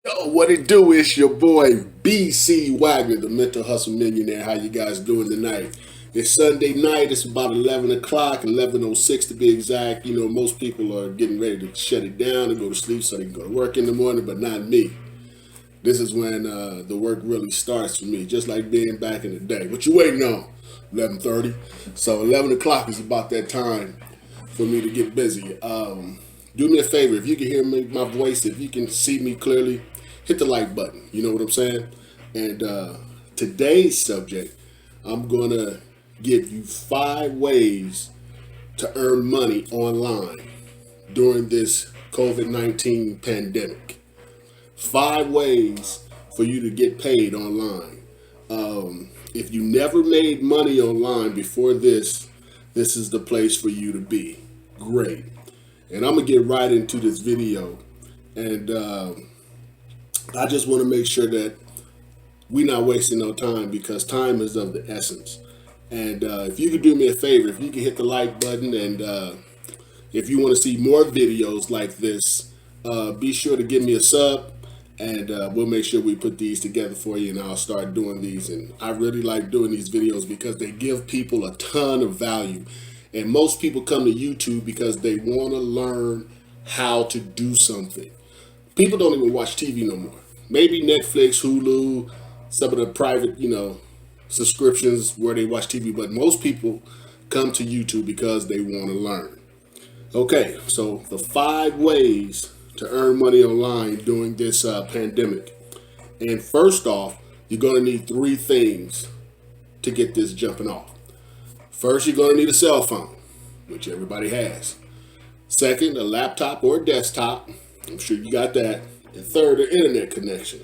Yo, what it do? It's your boy BC Wagner, the Mental Hustle Millionaire. How you guys doing tonight? It's Sunday night. It's about 11 o'clock, 11:06 to be exact. You know, most people are getting ready to shut it down and go to sleep so they can go to work in the morning, but not me. This is when the work really starts for me, just like being back in the day. What you waiting on? 11:30. So 11 o'clock is about that time for me to get busy. Do me a favor, if you can hear me, my voice, if you can see me clearly, hit the like button. You know what I'm saying? And today's subject, I'm gonna give you 5 ways to earn money online during this COVID-19 pandemic. 5 ways for you to get paid online. If you never made money online before this is the place for you to be. Great. And I'm gonna get right into this video, and I just want to make sure that we're not wasting no time because time is of the essence. And if you could do me a favor, if you could hit the like button, and if you want to see more videos like this, be sure to give me a sub, and we'll make sure we put these together for you, and I'll start doing these. And I really like doing these videos because they give people a ton of value. And most people come to YouTube because they want to learn how to do something. People don't even watch TV no more. Maybe Netflix, Hulu, some of the private, subscriptions where they watch TV, but most people come to YouTube because they want to learn. Okay, so the 5 ways to earn money online during this pandemic. And first off, you're going to need 3 things to get this jumping off. First, you're going to need a cell phone, which everybody has. Second, a laptop or a desktop. I'm sure you got that. And third, an internet connection.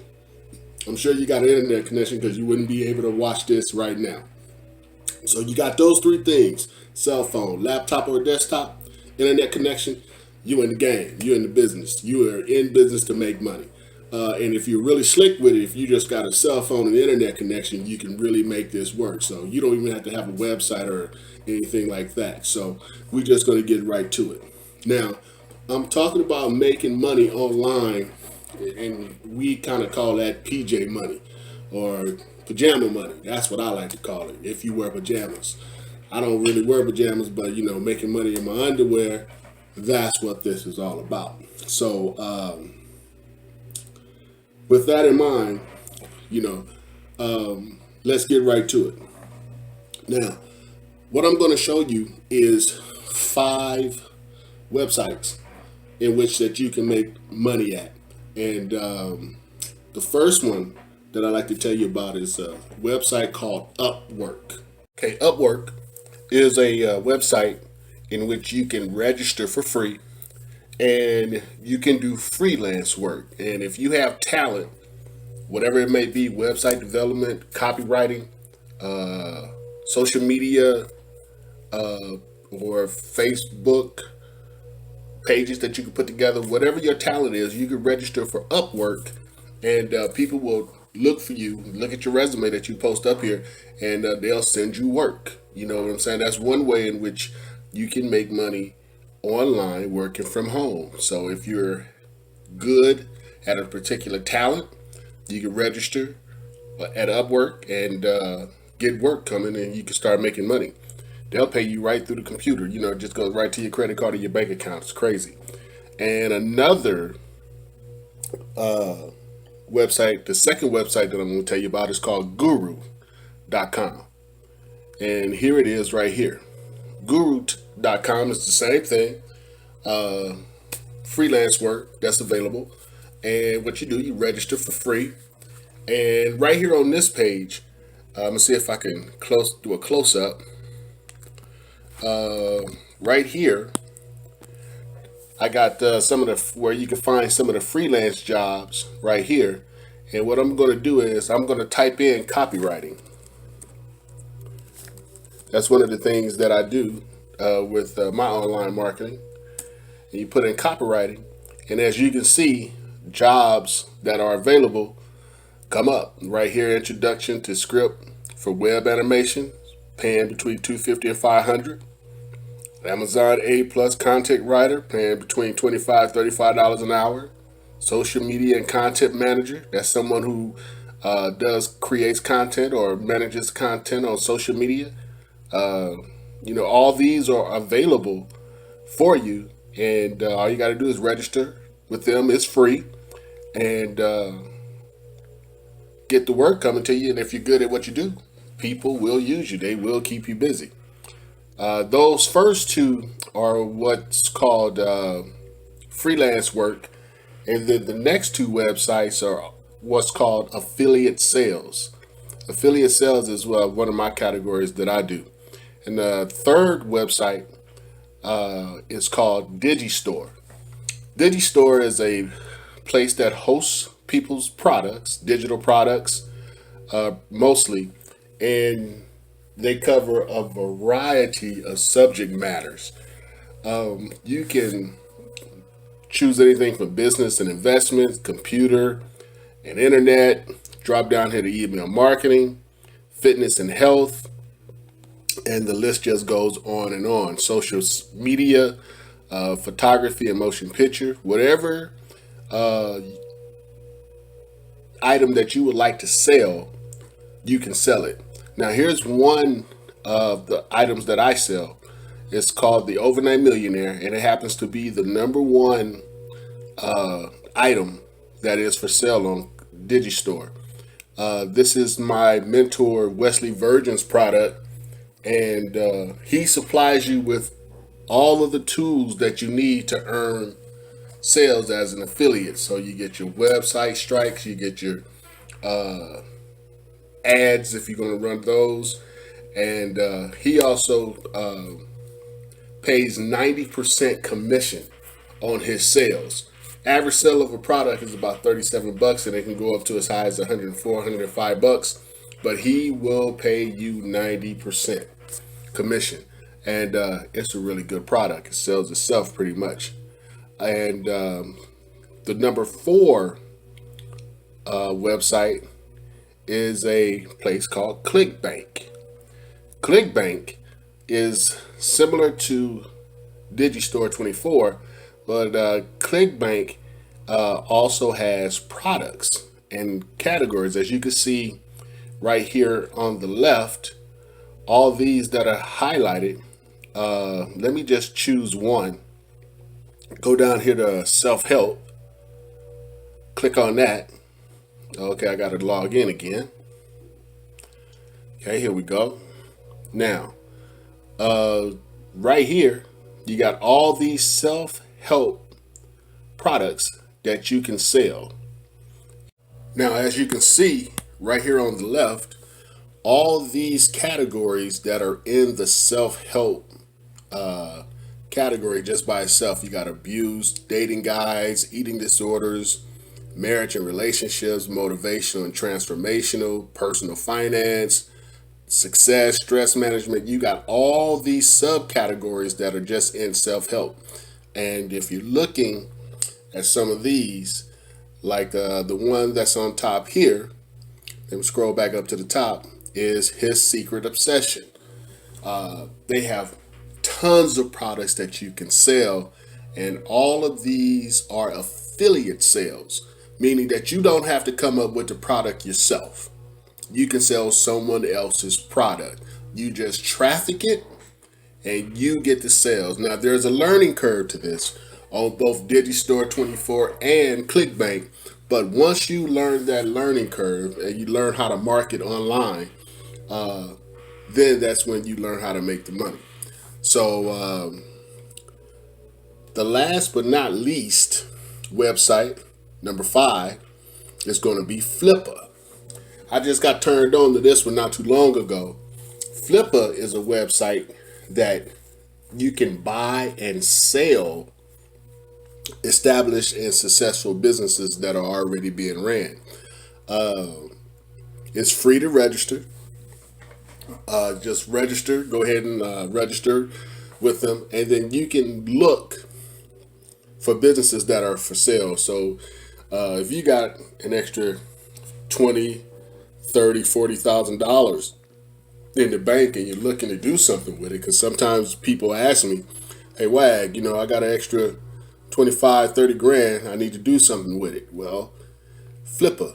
I'm sure you got an internet connection because you wouldn't be able to watch this right now. So you got those 3 things: cell phone, laptop or desktop, internet connection. You in the game. You in the business. You are in business to make money. And if you're really slick with it, if you just got a cell phone and internet connection, you can really make this work. So you don't even have to have a website or anything like that. So we're just going to get right to it. Now, I'm talking about making money online, and we kind of call that PJ money or pajama money. That's what I like to call it, if you wear pajamas. I don't really wear pajamas, but making money in my underwear, that's what this is all about. So, with that in mind, you know, let's get right to it. Now, what I'm going to show you is 5 websites in which that you can make money at. And the first one that I like to tell you about is a website called Upwork. Okay, Upwork is a website in which you can register for free and you can do freelance work. And if you have talent, whatever it may be, website development, copywriting, social media, or Facebook pages that you can put together, whatever your talent is, you can register for Upwork, and people will look for you, look at your resume that you post up here, and they'll send you work. You know what I'm saying? That's one way in which you can make money online working from home. So if you're good at a particular talent, you can register at Upwork and get work coming, and you can start making money. They'll pay you right through the computer. It just goes right to your credit card or your bank account. It's crazy. And another website, the second website that I'm going to tell you about is called Guru.com. And here it is right here. Guru.com is the same thing. Freelance work that's available. And what you do, you register for free. And right here on this page, I'm going to see if I can do a close up. Right here, I got some of the where you can find some of the freelance jobs right here. And what I'm going to do is I'm going to type in copywriting. That's one of the things that I do with my online marketing. And you put in copywriting, and as you can see, jobs that are available come up right here. Introduction to script for web animation, paying between $250 and $500. Amazon A plus content writer, paying between $25 $35 an hour. social media and content manager. That's someone who creates content or manages content on social media. Uh, all these are available for you, and all you got to do is register with them. It's free, and get the work coming to you. And if you're good at what you do, people will use you. They will keep you busy. Those first two are what's called freelance work, and then the next two websites are what's called affiliate sales. Affiliate sales is one of my categories that I do. And the third website is called Digistore. Digistore is a place that hosts people's products, digital products, mostly, and they cover a variety of subject matters. You can choose anything from business and investments, computer and internet, drop down here to email marketing, fitness and health, and the list just goes on and on. Social media, photography and motion picture, whatever uh, item that you would like to sell, you can sell it. Now, here's one of the items that I sell. It's called the Overnight Millionaire, and it happens to be the number one item that is for sale on Digistore. This is my mentor Wesley Virgin's product, and he supplies you with all of the tools that you need to earn sales as an affiliate. So you get your website strikes, you get your ads if you're going to run those, and he also pays 90% commission on his sales. Average sale of a product is about 37 bucks, and it can go up to as high as 104, 105 bucks, but he will pay you 90% commission, and it's a really good product. It sells itself pretty much. And the number four website is a place called ClickBank. ClickBank is similar to Digistore 24, but ClickBank also has products and categories. As you can see right here on the left, all these that are highlighted, let me just choose one. Go down here to self-help, click on that. Okay, I got to log in again. Okay, here we go. Now, right here, you got all these self-help products that you can sell. Now, as you can see right here on the left, all these categories that are in the self-help category just by itself, you got abuse, dating guides, eating disorders, marriage and relationships, motivational and transformational, personal finance, success, stress management. You got all these subcategories that are just in self-help. And if you're looking at some of these, like the one that's on top here, let me scroll back up to the top, is His Secret Obsession. They have tons of products that you can sell, and all of these are affiliate sales, meaning that you don't have to come up with the product yourself. You can sell someone else's product. You just traffic it and you get the sales. Now, there's a learning curve to this on both Digistore 24 and ClickBank, but once you learn that learning curve and you learn how to market online, then that's when you learn how to make the money. So, the last but not least website, number 5, is going to be Flippa. I just got turned on to this one not too long ago. Flippa is a website that you can buy and sell established and successful businesses that are already being ran. It's free to register. Just register. Go ahead and register with them, and then you can look for businesses that are for sale. So if you got an extra 20, 30, $40,000 in the bank and you're looking to do something with it, because sometimes people ask me, "Hey, Wag, I got an extra 25, 30 grand. I need to do something with it. Well, Flipper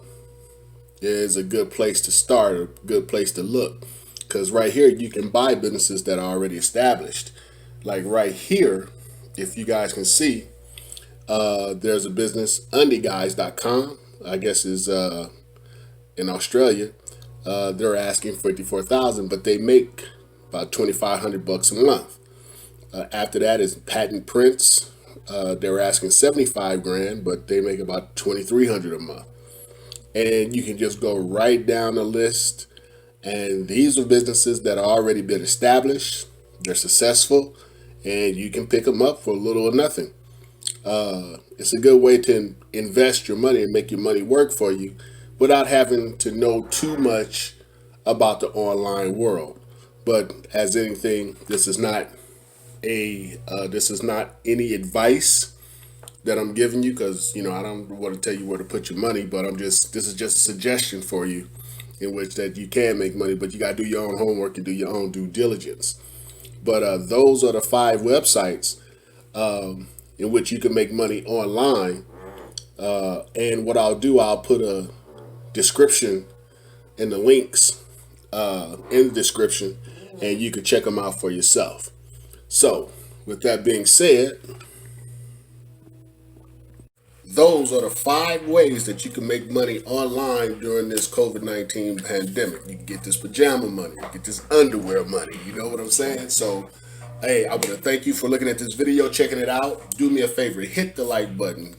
is a good place to start, a good place to look. Because right here, you can buy businesses that are already established. Like right here, if you guys can see, there's a business, undieguys.com, I guess is in Australia. They're asking 54,000, but they make about 2,500 bucks a month. After that is Patent Prints. They're asking 75 grand, but they make about 2,300 a month. And you can just go right down the list. And these are businesses that are already been established. They're successful, and you can pick them up for little or nothing. It's a good way to invest your money and make your money work for you without having to know too much about the online world. But as anything, this is not any advice that I'm giving you, because I don't want to tell you where to put your money, but this is just a suggestion for you in which that you can make money, but you got to do your own homework and do your own due diligence. But those are the 5 websites in which you can make money online. And what I'll do, I'll put a description and the links in the description, and you can check them out for yourself. So, with that being said, those are the 5 ways that you can make money online during this COVID-19 pandemic. You can get this pajama money, you can get this underwear money, you know what I'm saying? So, hey, I want to thank you for looking at this video, checking it out. Do me a favor, hit the like button.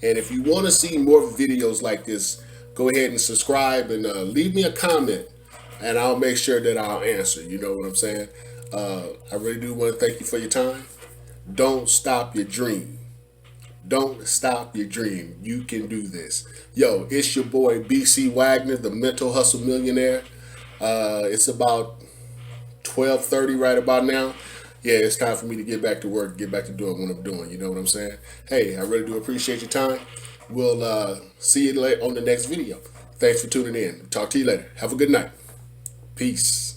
And if you want to see more videos like this, go ahead and subscribe and leave me a comment, and I'll make sure that I'll answer. You know what I'm saying? I really do want to thank you for your time. Don't stop your dream. Don't stop your dream. You can do this. Yo, it's your boy BC Wagner, the Mental Hustle Millionaire. It's about 12:30 right about now. Yeah, it's time for me to get back to work, get back to doing what I'm doing. You know what I'm saying? Hey, I really do appreciate your time. We'll see you later on the next video. Thanks for tuning in. Talk to you later. Have a good night. Peace.